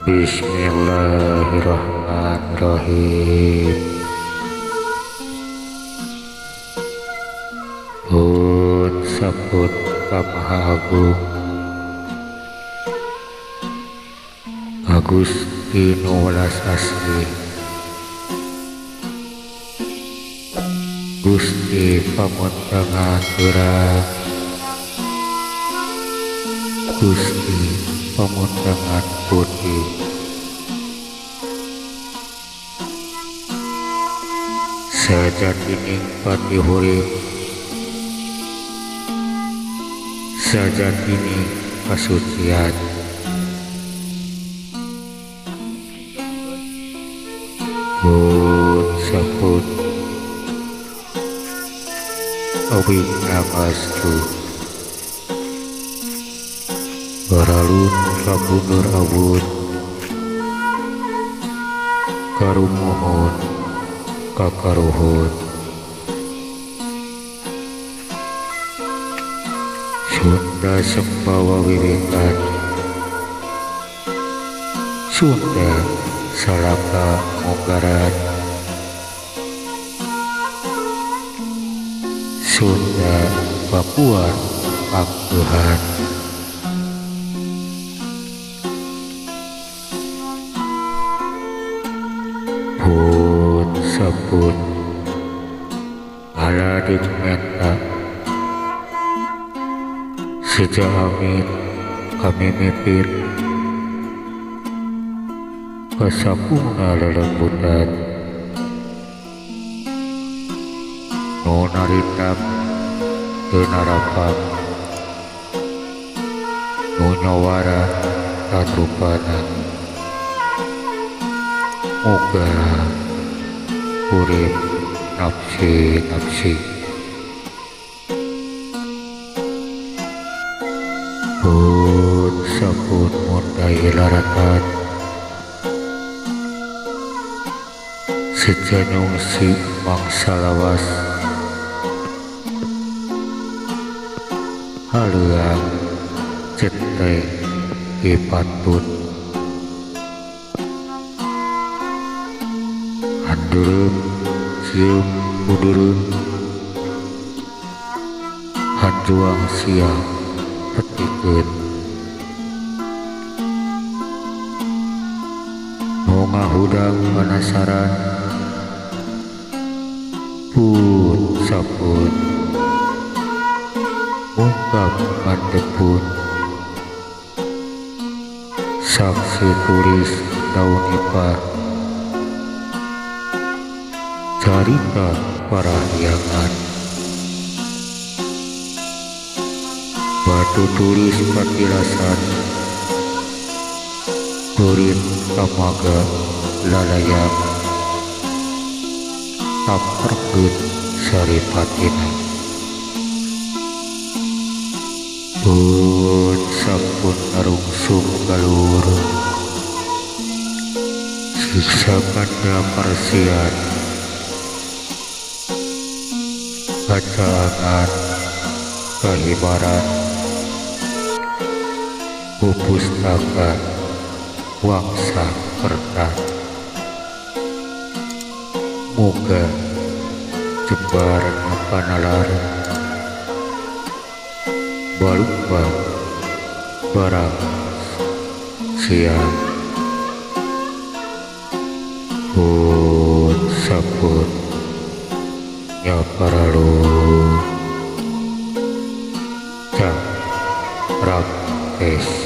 Bismillahirrahmanirrahim. Hut sabut ka Maha Agung Agusti nu welas asih, Gusti pamuntengan urang, Gusti pamuntengan putih, sajatining patihurip, sajatining kasucian, Hut sabut Obi namastu Baralun kabundur abun karumohon kakaruhun Sunda sembawa wiwitan, Sunda salaka monggaran, Sunda Papua Angkehan, Hut sabut aladik menta sejak amin kami mimpi kasapuna lelembutan nu naritab teu narapam nu nyawara tatrupana muga urip nafsi-nafsi. Hut sabut mundai laratan sejanyung si mangsa lawas haleuang cetek ipatut handureum sieum budureum hanjuang siang petikeun nu ngahudang panasaran pun sapun ungkap mantepun saksi tulis daun ipar carita parahyangan batu tulis patilasan turin kamaga lalayang taperkeun saripatina. Hut sampun narungsung galur siksa kanda parsian kacaangan kahibaran pupustaka wangsa kertas muga jebar panalar balupa barang siang. Hut sabut nyaparalu cak rapes